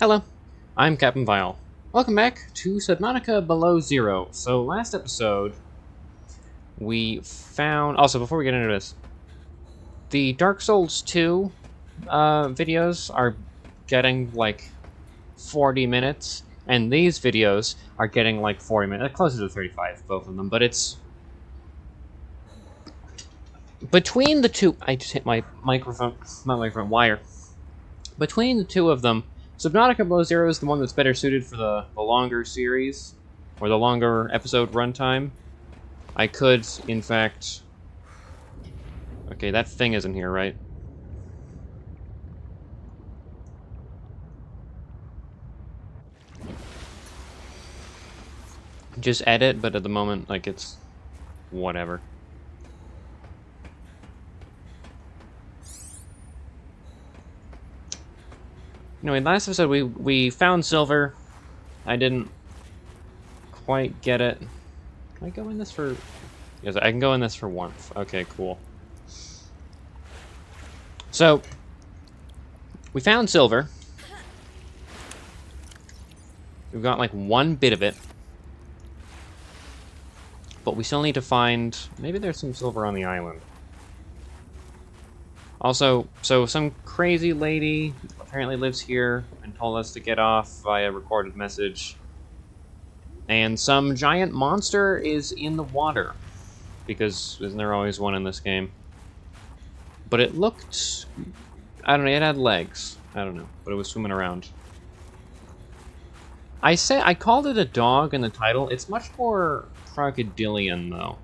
Hello, I'm Captain Vile. Welcome back to Subnautica Below Zero. So last episode, we found... Also, before we get into this, the Dark Souls 2 videos are getting like 40 minutes, and these videos are getting like 40 minutes, closer to 35, both of them, but it's... Between the two... I just hit my microphone, not microphone, wire. Between the two of them, Subnautica Below Zero is the one that's better suited for the longer series, or the longer episode runtime. I could, in fact... Okay, that thing isn't here, right? Just edit, but at the moment, like, it's... whatever. Anyway, last episode we found silver. I didn't quite get it. Can I go in this for... Yes, I can go in this for warmth. Okay, cool. So, we found silver. We've got like one bit of it. But we still need to find... Maybe there's some silver on the island. Also, so some crazy lady apparently lives here and told us to get off via recorded message. And some giant monster is in the water. Because isn't there always one in this game? But it looked... I don't know, it had legs. I don't know, but it was swimming around. I called it a dog in the title. It's much more crocodilian, though.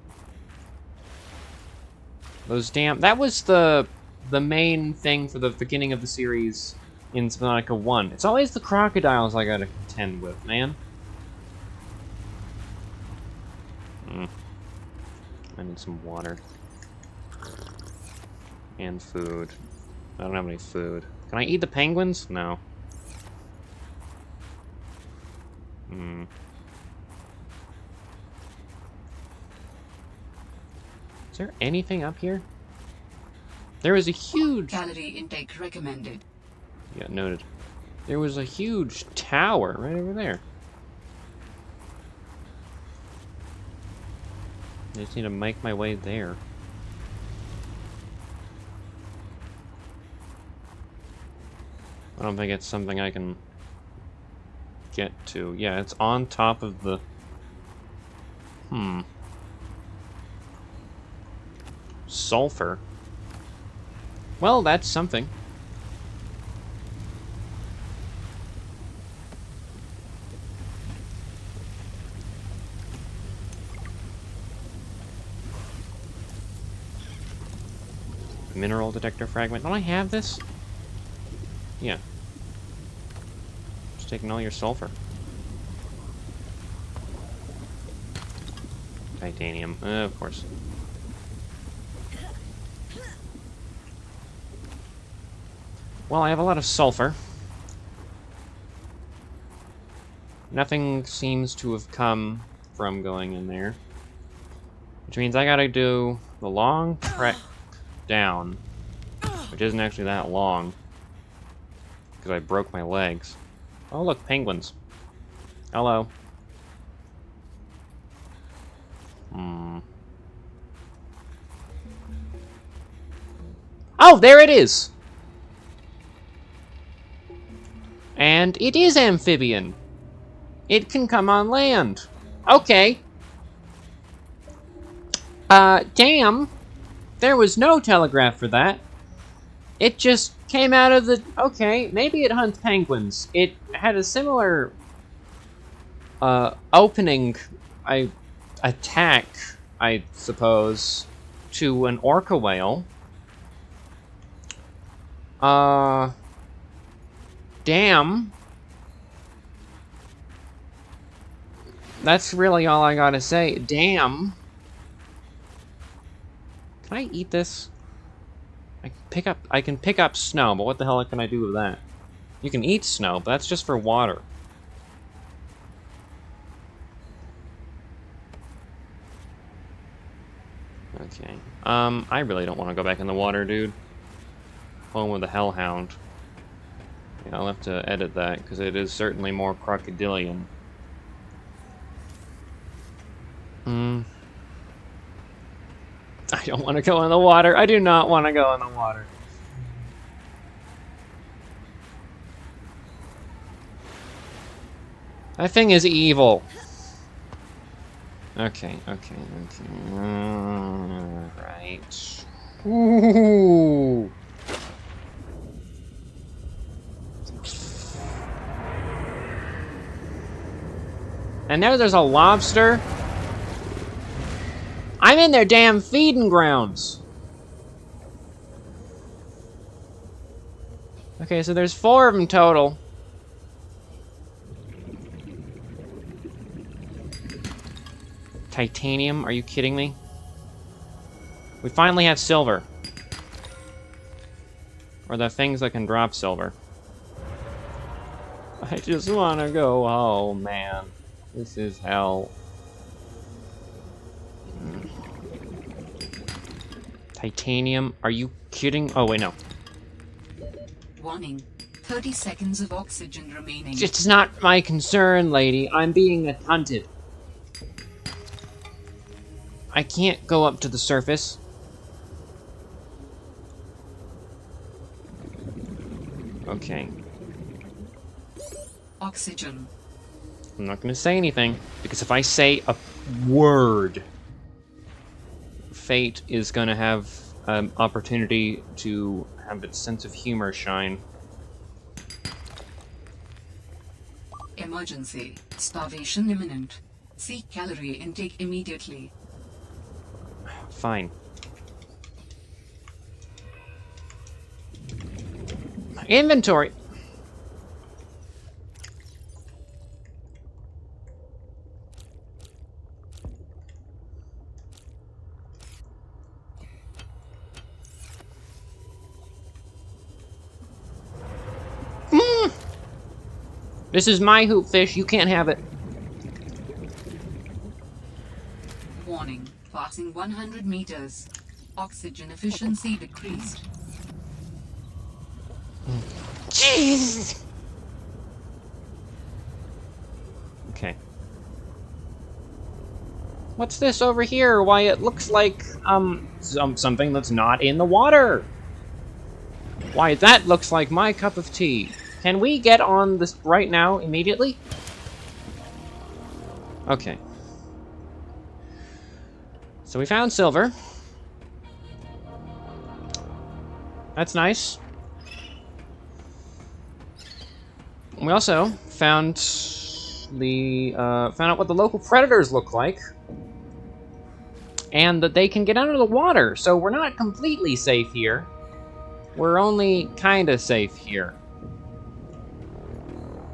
Those damn... That was the main thing for the beginning of the series in Subnautica 1. It's always the crocodiles I gotta contend with, man. I need some water. And food. I don't have any food. Can I eat the penguins? No. Is there anything up here? There was a huge... Calorie intake recommended. Yeah, noted. There was a huge tower right over there. I just need to make my way there. I don't think it's something I can get to. Yeah, it's on top of the... Sulfur. Well, that's something. Mineral detector fragment. Don't I have this? Yeah. Just taking all your sulfur. Titanium. Of course. Well, I have a lot of sulfur. Nothing seems to have come from going in there. Which means I gotta do the long trek down. Which isn't actually that long. Because I broke my legs. Oh, look, penguins. Hello. Oh, there it is! And it is amphibian. It can come on land. Okay. Damn. There was no telegraph for that. It just came out of the... Okay, maybe it hunts penguins. It had a similar... opening... attack, I suppose, to an orca whale. Damn. That's really all I gotta say. Damn. Can I eat this? I can pick up snow, but what the hell can I do with that? You can eat snow, but that's just for water. Okay. I really don't want to go back in the water, dude. Home with the hellhound. Okay, I'll have to edit that, because it is certainly more crocodilian. I don't want to go in the water. I do not want to go in the water. That thing is evil. Okay. Right. Ooh. And there's a lobster. I'm in their damn feeding grounds. Okay, so there's 4 of them total. Titanium? Are you kidding me? We finally have silver. Or the things that can drop silver. I just want to go home, man. This is hell. Titanium? Are you kidding? Oh, wait, no. Warning. 30 seconds of oxygen remaining. It's not my concern, lady. I'm being hunted. I can't go up to the surface. Okay. Oxygen. I'm not going to say anything, because if I say a word, Fate is going to have an opportunity to have its sense of humor shine. Emergency. Starvation imminent. Seek calorie intake immediately. Fine. Inventory! This is my hoop fish. You can't have it. Warning. Passing 100 meters. Oxygen efficiency decreased. Jeez. Okay. What's this over here? Why, it looks like, something that's not in the water. Why, that looks like my cup of tea. Can we get on this right now, immediately? Okay. So we found silver. That's nice. We also found out what the local predators look like. And that they can get under the water, so we're not completely safe here. We're only kinda safe here.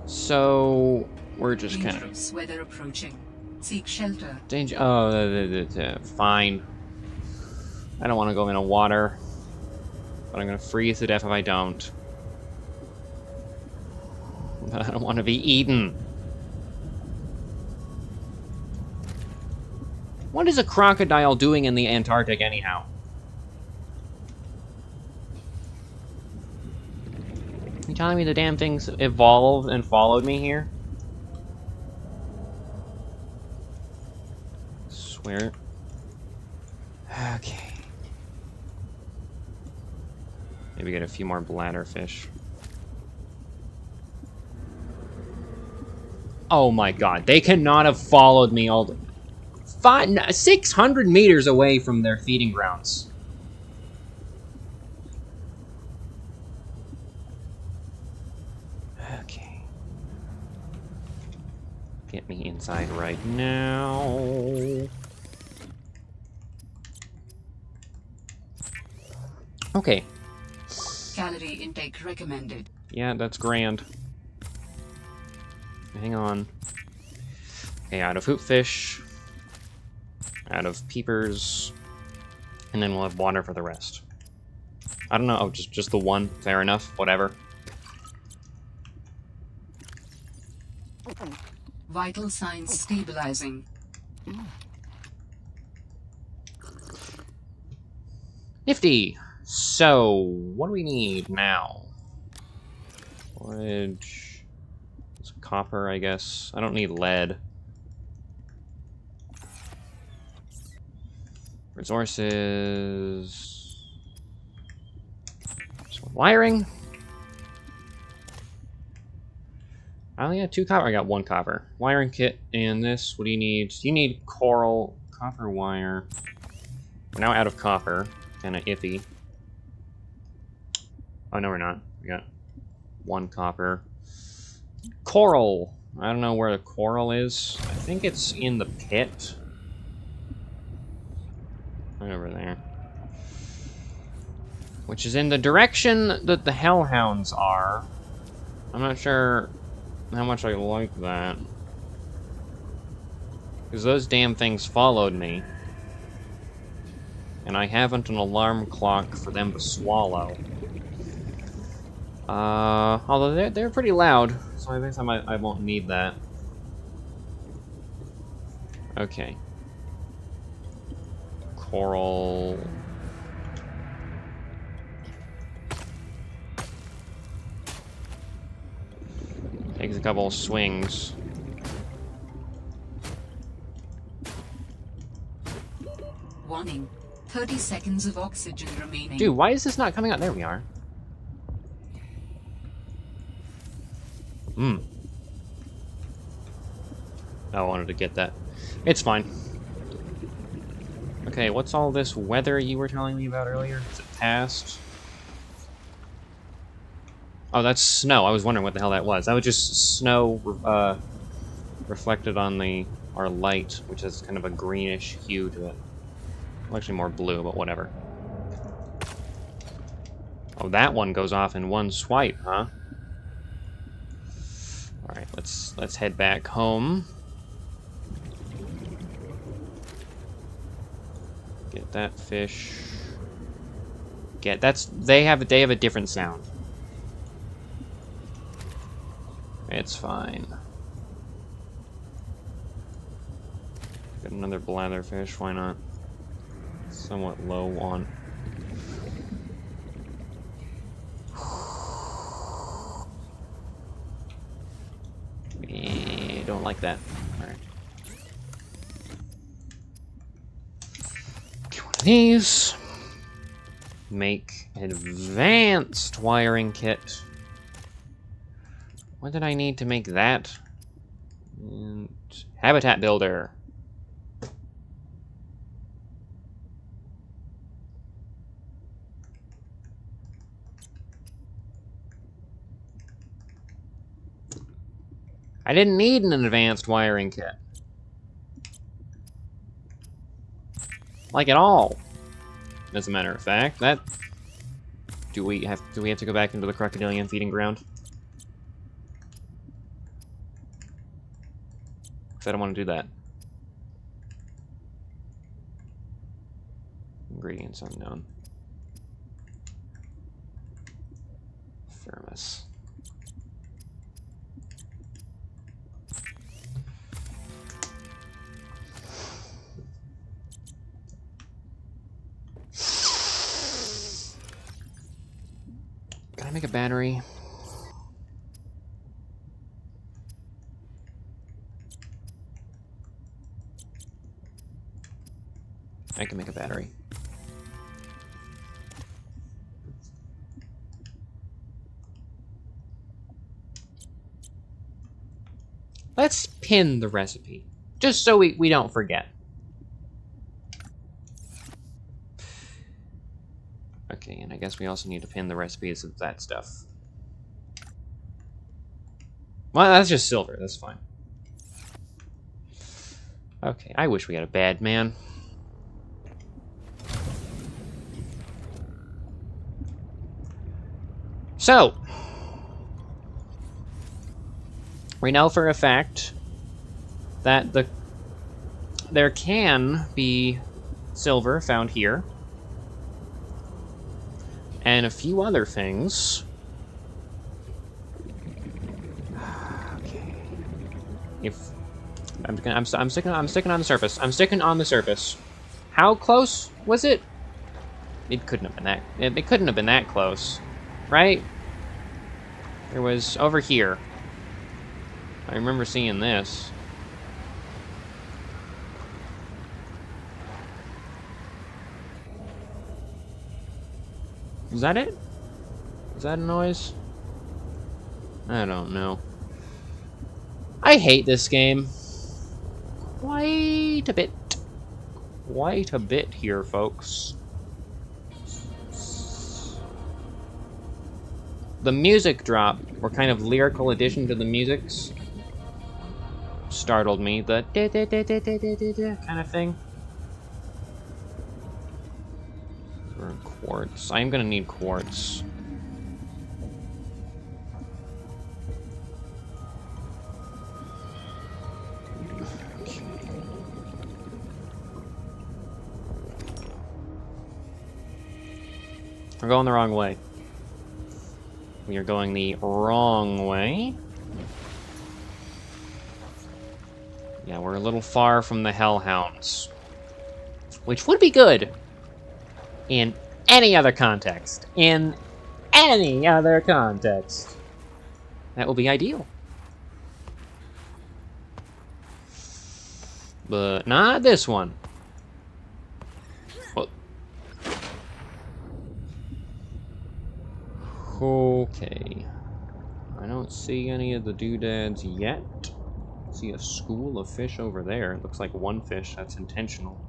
So we're just kind of Dangerous weather approaching. Seek shelter. danger. Oh, fine. I don't want to go in the water, but I'm gonna freeze to death if I don't. But I don't want to be eaten. What is a crocodile doing in the Antarctic anyhow? You telling me the damn things evolved and followed me here? Swear. Okay. Maybe get a few more bladderfish. Oh my god, they cannot have followed me all the 600 meters away from their feeding grounds. Okay. Get me inside right now. Okay. Calorie intake recommended. Yeah, that's grand. Hang on. Okay, out of hoop fish. Out of peepers. And then we'll have water for the rest. I don't know. Oh, just the one. Fair enough. Whatever. Vital signs stabilizing. Nifty. So, what do we need now? Storage. It's copper, I guess. I don't need lead. Resources. Some wiring. I only had 2 copper. I got 1 copper. Wiring kit and this. What do you need? You need coral, copper wire. We're now out of copper. Kind of iffy. Oh, no, we're not. We got 1 copper. Coral. I don't know where the coral is. I think it's in the pit. Right over there. Which is in the direction that the hellhounds are. I'm not sure how much I like that. Because those damn things followed me. And I haven't an alarm clock for them to swallow. Although they're pretty loud, so I think I won't need that. Okay. Coral. Takes a couple of swings. Warning. 30 seconds of oxygen remaining. Dude, why is this not coming out? There we are. I wanted to get that. It's fine. Okay, what's all this weather you were telling me about earlier? Is it past? Oh, that's snow. I was wondering what the hell that was. That was just snow reflected on our light, which has kind of a greenish hue to it. Well, actually more blue, but whatever. Oh, that one goes off in one swipe, huh? Alright, let's head back home. Get that fish. They have a different sound. It's fine. Get another blatherfish, why not? Somewhat low on. Don't like that. Alright. Get one of these. Make advanced wiring kit. What did I need to make that? And habitat builder. I didn't need an advanced wiring kit. Like at all. As a matter of fact, do we have to go back into the crocodilian feeding ground? Because I don't want to do that. Ingredients unknown. Thermos. Can I make a battery? I can make a battery. Let's pin the recipe, just so we don't forget. Okay, and I guess we also need to pin the recipes of that stuff. Well, that's just silver, that's fine. Okay, I wish we had a bad man. So, we know for a fact that there can be silver found here. And a few other things. Okay. I'm sticking on the surface. I'm sticking on the surface. How close was it? It couldn't have been that. It couldn't have been that close, right? There was over here. I remember seeing this. Is that it? Is that a noise? I don't know. I hate this game. Quite a bit. Quite a bit here, folks. The music drop, or kind of lyrical addition to the musics, startled me. The kind of thing. Or quartz. I'm gonna need quartz. We're going the wrong way. We are going the wrong way. Yeah, we're a little far from the Hellhounds. Which would be good in any other context. In any other context. That will be ideal. But not this one. Well, okay. I don't see any of the doodads yet. I see a school of fish over there. It looks like one fish. That's intentional.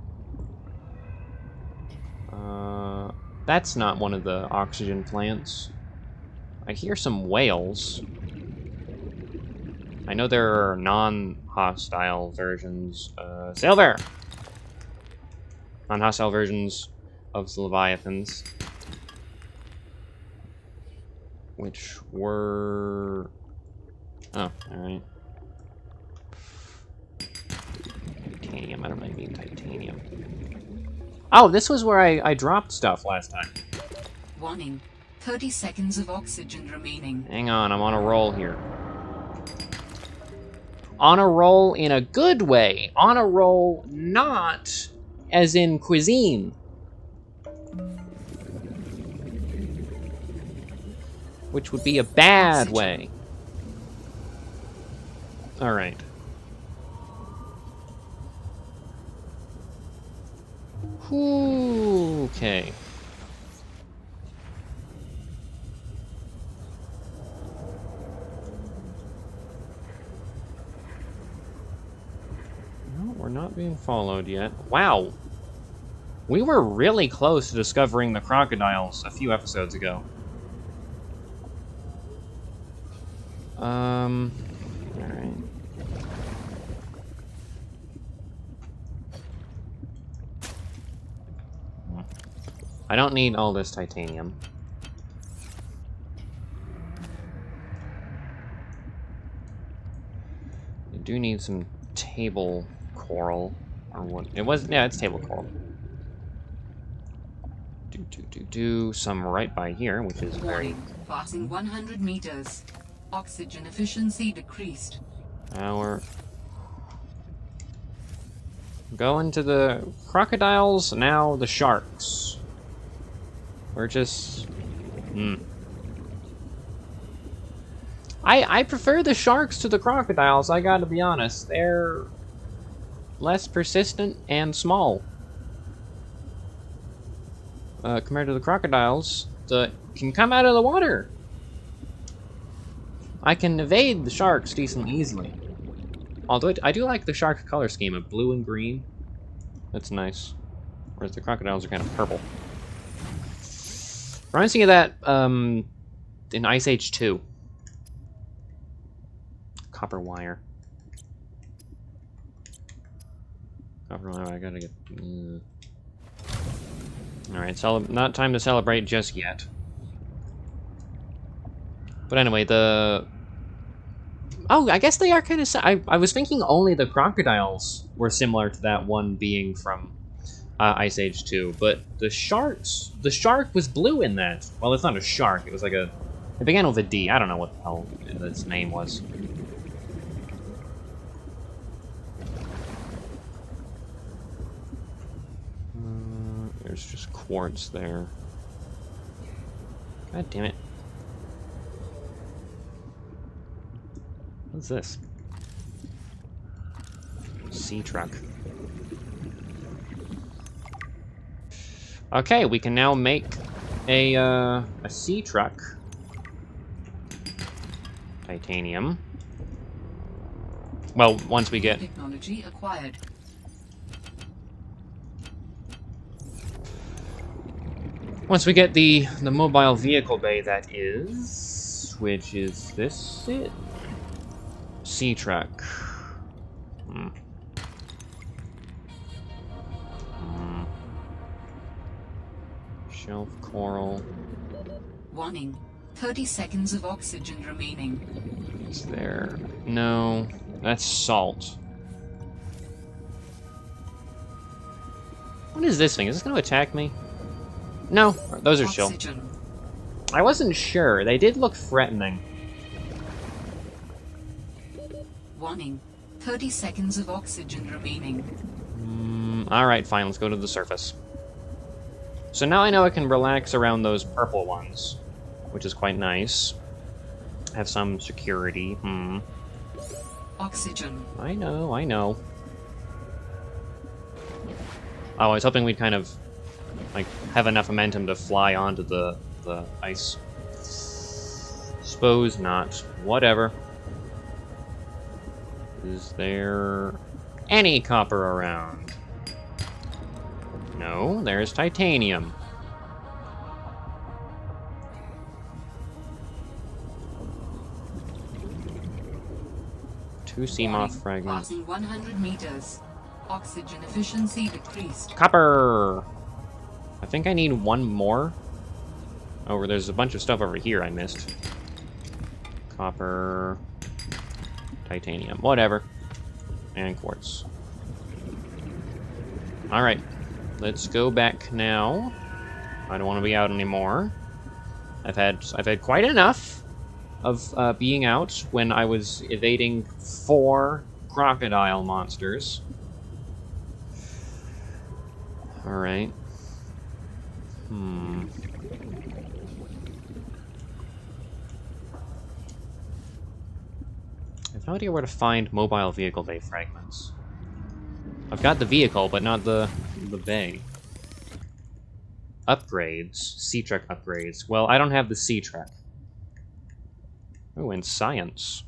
That's not one of the oxygen plants. I hear some whales. I know there are non-hostile versions. Sail there! Non-hostile versions of the Leviathans. Which were... Oh, alright. Titanium, I don't really mean titanium. Oh, this was where I dropped stuff last time. Warning. 30 seconds of oxygen remaining. Hang on, I'm on a roll here. On a roll in a good way. On a roll not as in cuisine. Which would be a bad way. Alright. Okay. No, we're not being followed yet. Wow. We were really close to discovering the crocodiles a few episodes ago. Alright. I don't need all this titanium. I do need some table coral. Or what? It was, yeah, it's table coral. Some right by here, which is very... Passing 100 meters. Oxygen efficiency decreased. We're going to the crocodiles, now the sharks. We're just... I prefer the sharks to the crocodiles, I gotta be honest. They're less persistent and small. Compared to the crocodiles that can come out of the water. I can evade the sharks decently easily. Although I do like the shark color scheme of blue and green. That's nice. Whereas the crocodiles are kind of purple. Reminds me of that in Ice Age 2. Copper wire. Copper wire, I gotta get... Alright, not time to celebrate just yet. But anyway, the... Oh, I guess they are kind of... I was thinking only the crocodiles were similar to that one being from Ice Age 2. But the sharks... The shark was blue in that. Well, it's not a shark. It was like a... It began with a D. I don't know what the hell its name was. There's just quartz there. God damn it. What's this? Sea truck. Okay, we can now make a sea truck. Titanium. Well, once we get... Technology acquired. Once we get the mobile vehicle bay, that is... Which is this it? Sea truck. Shelf coral. Warning. 30 seconds of oxygen remaining. Is there... No. That's salt. What is this thing? Is this going to attack me? No. Those are chill. Oxygen. I wasn't sure. They did look threatening. Warning. 30 seconds of oxygen remaining. Alright, fine. Let's go to the surface. So now I know I can relax around those purple ones, which is quite nice. Have some security. Oxygen. I know, I know. Oh, I was hoping we'd kind of, like, have enough momentum to fly onto the ice. Suppose not. Whatever. Is there any copper around? No, there's titanium. Two sea moth fragments. Passing 100 meters. Oxygen efficiency decreased. Copper! I think I need one more. Oh, there's a bunch of stuff over here I missed. Copper. Titanium. Whatever. And quartz. Alright. Let's go back now. I don't want to be out anymore. I've had quite enough of being out when I was evading 4 crocodile monsters. Alright. I have no idea where to find mobile vehicle bay fragments. I've got the vehicle, but not the bay. Upgrades. Sea truck upgrades. Well, I don't have the sea truck. Oh, and science.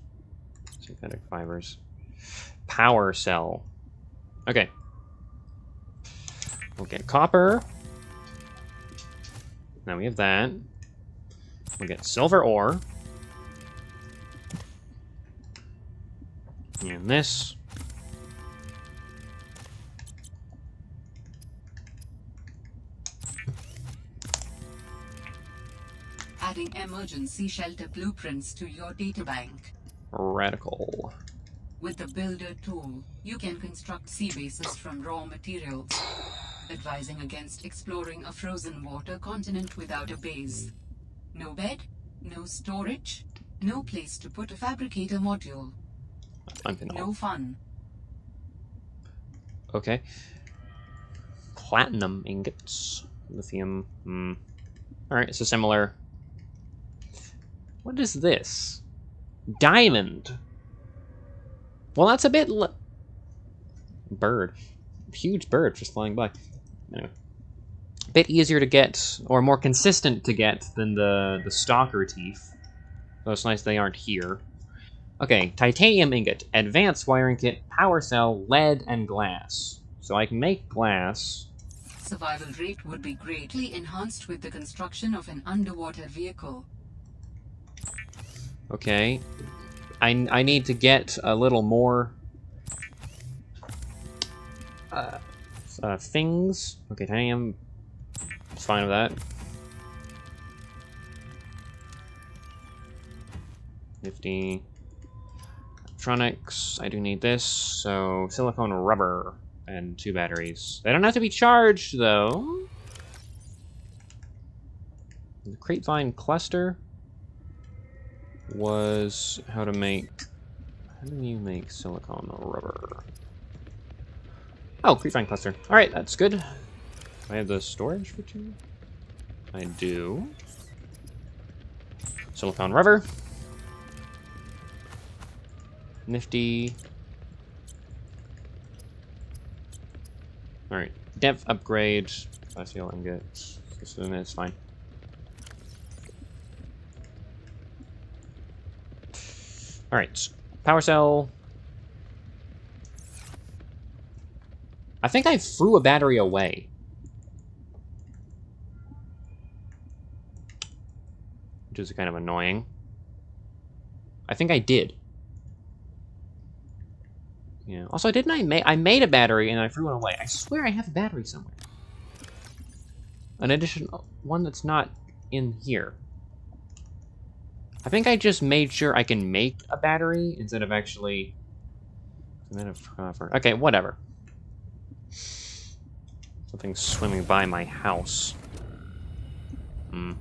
Synthetic fibers. Power cell. Okay. We'll get copper. Now we have that. We'll get silver ore. And this. Adding emergency shelter blueprints to your databank. Radical. With the Builder tool, you can construct sea bases from raw materials, advising against exploring a frozen water continent without a base. No bed, no storage, no place to put a fabricator module. No fun. Okay. Platinum ingots. Lithium. Alright, so similar. What is this? Diamond. Well, that's a bit... bird. Huge bird just flying by. Anyway. A bit easier to get, or more consistent to get, than the stalker teeth. So it's nice they aren't here. Okay, titanium ingot, advanced wiring kit, power cell, lead, and glass. So I can make glass. Survival rate would be greatly enhanced with the construction of an underwater vehicle. Okay. I need to get a little more things. Okay, titanium. It's fine with that. 50. Electronics. I do need this. So silicone rubber and 2 batteries. They don't have to be charged though. The crate-vine cluster was how to make... How do you make silicone rubber? Oh, crate-vine cluster. Alright, that's good. Do I have the storage for 2? I do. Silicone rubber. Nifty. Alright. Depth upgrade. I see all I can get. It's fine. Alright. Power cell. I think I threw a battery away. Which is kind of annoying. I think I did. Yeah. Also, didn't I made a battery and I threw it away. I swear I have a battery somewhere. An additional one that's not in here. I think I just made sure I can make a battery instead of actually... Okay, whatever. Something's swimming by my house. Hmm.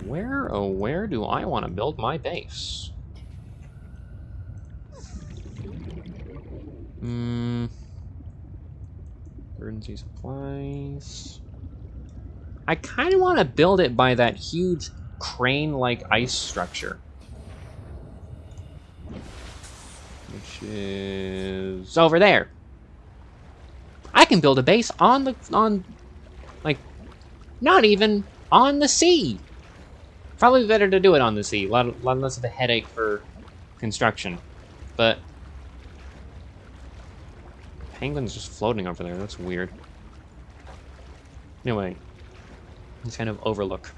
Where, oh, where do I want to build my base? Emergency supplies. I kind of want to build it by that huge crane-like ice structure. Which is over there. I can build a base on the, like, not even on the sea. Probably better to do it on the sea. A lot less of a headache for construction. But penguin's just floating over there. That's weird. Anyway, let's kind of overlook.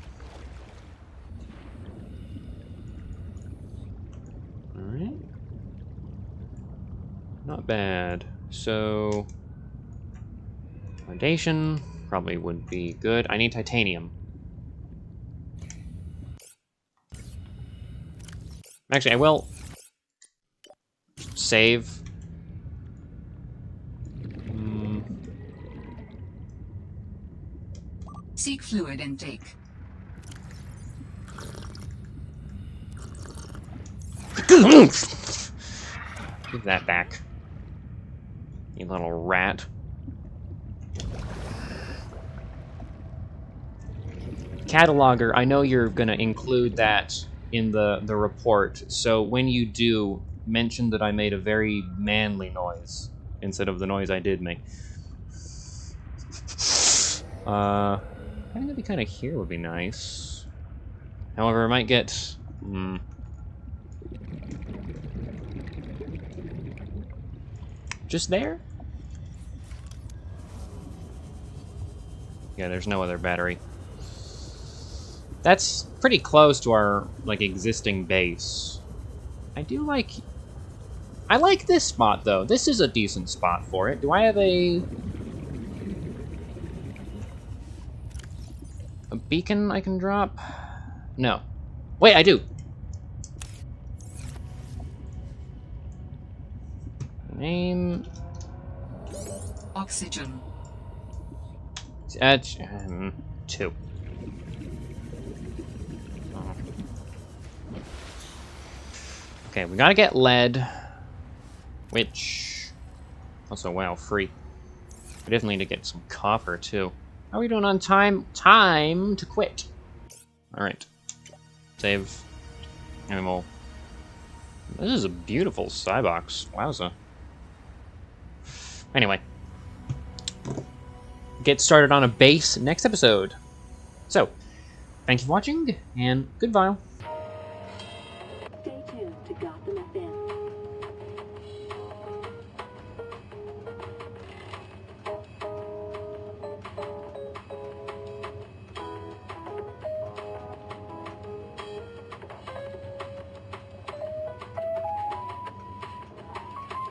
Alright. Not bad. So, foundation probably would be good. I need titanium. Actually, I will save. Seek fluid intake. Give that back, you little rat. Cataloger, I know you're gonna include that in the report, so when you do, mention that I made a very manly noise instead of the noise I did make. Having it be kind of here would be nice. However, I might get... just there? Yeah, there's no other battery. That's pretty close to our, like, existing base. I like this spot, though. This is a decent spot for it. Do I have a beacon I can drop? No. Wait, I do. Name... Oxygen. 2. Okay, we gotta get lead, which also, wow, free. We definitely need to get some copper too. How are we doing on time? Time to quit. All right, save. And we'll. This is a beautiful skybox. Wowza. Anyway, get started on a base next episode. So, thank you for watching, and goodbye.